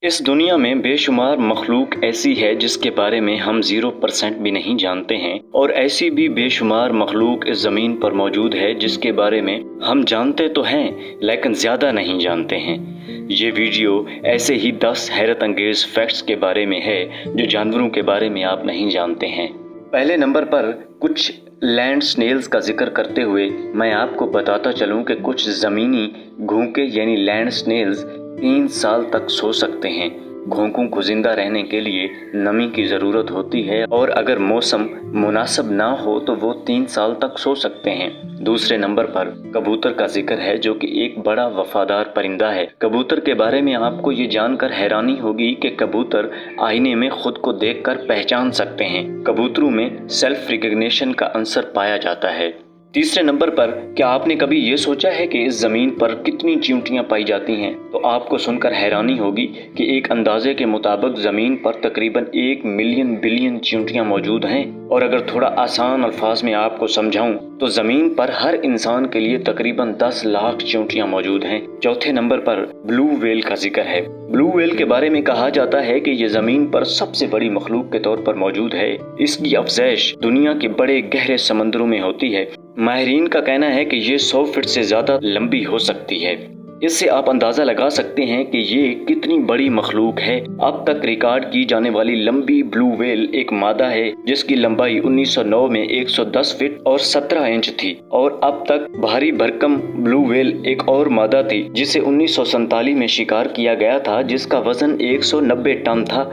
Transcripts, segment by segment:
इस दुनिया में बेशुमार मखलूक ऐसी है जिसके बारे में हम 0% भी नहीं जानते हैं, और ऐसी भी बेशुमार मखलूक इस ज़मीन पर मौजूद है जिसके बारे में हम जानते तो हैं लेकिन ज़्यादा नहीं जानते हैं। ये वीडियो ऐसे ही 10 हैरत अंगेज़ फैक्ट्स के बारे में है जो जानवरों के बारे में आप नहीं जानते हैं। पहले नंबर पर कुछ लैंड स्नेल्स का जिक्र करते हुए मैं आपको बताता चलूं कि कुछ ज़मीनी घोंके यानी लैंड स्नेल्स 3 साल तक सो सकते हैं। घोंकों को जिंदा रहने के लिए नमी की ज़रूरत होती है और अगर मौसम मुनासिब ना हो तो वो 3 साल तक सो सकते हैं। दूसरे नंबर पर कबूतर का जिक्र है जो कि एक बड़ा वफादार परिंदा है। कबूतर के बारे में आपको ये जानकर हैरानी होगी कि कबूतर आईने में खुद को देखकर पहचान सकते हैं। कबूतरों में सेल्फ रिकग्निशन का अंसर पाया जाता है। तीसरे नंबर पर क्या आपने कभी ये सोचा है कि इस जमीन पर कितनी चींटियां पाई जाती हैं? तो आपको सुनकर हैरानी होगी कि एक अंदाजे के मुताबिक जमीन पर तकरीबन 1 मिलियन बिलियन चींटियां मौजूद हैं। और अगर थोड़ा आसान अल्फाज में आपको समझाऊं तो जमीन पर हर इंसान के लिए तकरीबन 10 लाख चींटियां मौजूद हैं। चौथे नंबर पर ब्लू व्हेल का जिक्र है। ब्लू व्हेल के बारे में कहा जाता है कि ये जमीन पर सबसे बड़ी मखलूक के तौर पर मौजूद है। इसकी अफज़ाइश दुनिया के बड़े गहरे समंदरों में होती है। माहिरीन का कहना है कि ये 100 फीट से ज्यादा लंबी हो सकती है। इससे आप अंदाजा लगा सकते हैं कि ये कितनी बड़ी मखलूक है। अब तक रिकॉर्ड की जाने वाली लंबी ब्लू व्हेल एक मादा है जिसकी लंबाई 1909 में 110 फीट और 17 इंच थी, और अब तक भारी भरकम ब्लू व्हेल एक और मादा थी जिसे 1947 में शिकार किया गया था, जिसका वजन 190 टन था,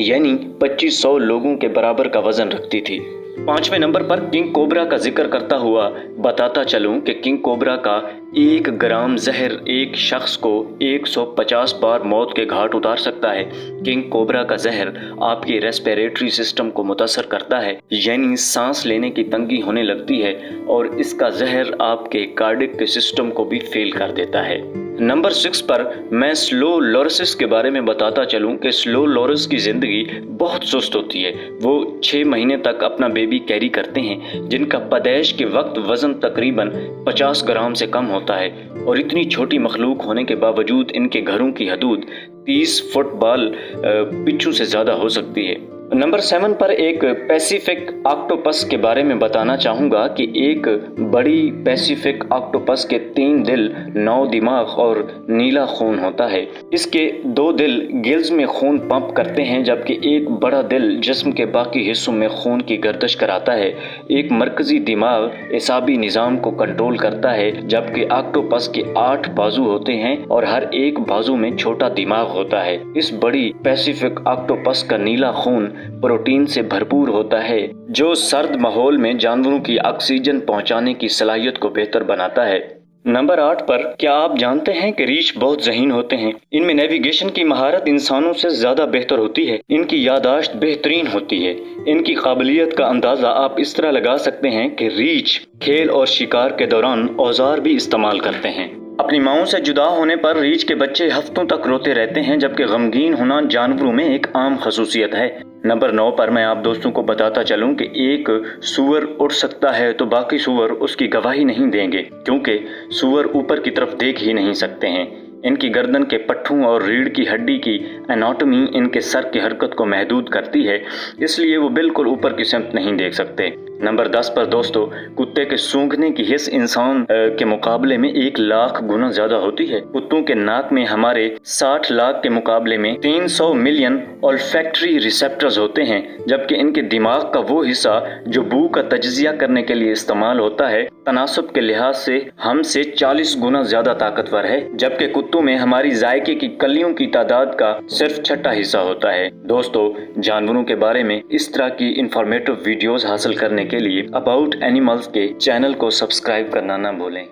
यानी 2500 लोगों के बराबर का वजन रखती थी। 5वें नंबर पर किंग कोबरा का जिक्र करता हुआ बताता चलूं कि किंग कोबरा का 1 ग्राम जहर एक शख्स को 150 बार मौत के घाट उतार सकता है। किंग कोबरा का जहर आपके रेस्पिरेटरी सिस्टम को मुतासर करता है, यानी सांस लेने की तंगी होने लगती है, और इसका जहर आपके कार्डियक सिस्टम को भी फेल कर देता है। नंबर 6 पर मैं स्लो लोरसिस के बारे में बताता चलूं कि स्लो लोरस की जिंदगी बहुत सुस्त होती है। वो 6 महीने तक अपना बेबी कैरी करते हैं जिनका पैदाइश के वक्त वजन तकरीबन 50 ग्राम से कम होता है, और इतनी छोटी मखलूक होने के बावजूद इनके घरों की हदूद 30 फुटबॉल पिच्चू से ज्यादा हो सकती है। नंबर 7 पर एक पैसिफिक ऑक्टोपस के बारे में बताना चाहूँगा कि एक बड़ी पैसिफिक ऑक्टोपस के 3 दिल, 9 दिमाग और नीला खून होता है। इसके 2 दिल गिल्स में खून पंप करते हैं, जबकि एक बड़ा दिल जिस्म के बाकी हिस्सों में खून की गर्दिश कराता है। एक मरकजी दिमाग एसाबी निज़ाम को कंट्रोल करता है, जबकि ऑक्टोपस के 8 बाजू होते हैं और हर एक बाजू में छोटा दिमाग होता है। इस बड़ी पैसिफिक ऑक्टोपस का नीला खून प्रोटीन से भरपूर होता है जो सर्द माहौल में जानवरों की ऑक्सीजन पहुंचाने की सलाहियत को बेहतर बनाता है। नंबर 8 पर क्या आप जानते हैं कि रीछ बहुत ज़हीन होते हैं? इनमें नेविगेशन की महारत इंसानों से ज्यादा बेहतर होती है। इनकी यादाश्त बेहतरीन होती है। इनकी काबिलियत का अंदाजा आप इस तरह लगा सकते हैं कि रीछ खेल और शिकार के दौरान औजार भी इस्तेमाल करते हैं। अपनी माओं से जुदा होने पर रीछ के बच्चे हफ्तों तक रोते रहते हैं, जबकि गमगीन होना जानवरों में एक आम खसूसियत है। नंबर 9 पर मैं आप दोस्तों को बताता चलूं कि एक सूअर उड़ सकता है तो बाकी सूअर उसकी गवाही नहीं देंगे, क्योंकि सूअर ऊपर की तरफ देख ही नहीं सकते हैं। इनकी गर्दन के पट्ठों और रीढ़ की हड्डी की एनाटॉमी इनके सर की हरकत को महदूद करती है, इसलिए वो बिल्कुल ऊपर की सिमत नहीं देख सकते। नंबर 10 पर दोस्तों, कुत्ते के सूंघने की हिस्स इंसान के मुकाबले में 1 लाख गुना ज्यादा होती है। कुत्तों के नाक में हमारे 60 लाख के मुकाबले में 300 मिलियन ऑल्फैक्टरी रिसेप्टर्स होते हैं, जबकि इनके दिमाग का वो हिस्सा जो बू का तज्जिया करने के लिए इस्तेमाल होता है तनासब के लिहाज से हमसे 40 गुना ज्यादा ताकतवर है, जबकि कुत्तों में हमारी जायके की कलियों की तादाद का सिर्फ 6ठा हिस्सा होता है। दोस्तों, जानवरों के बारे में इस तरह की इंफॉर्मेटिव वीडियोस हासिल करने के लिए अबाउट एनिमल्स के चैनल को सब्सक्राइब करना ना भूलें।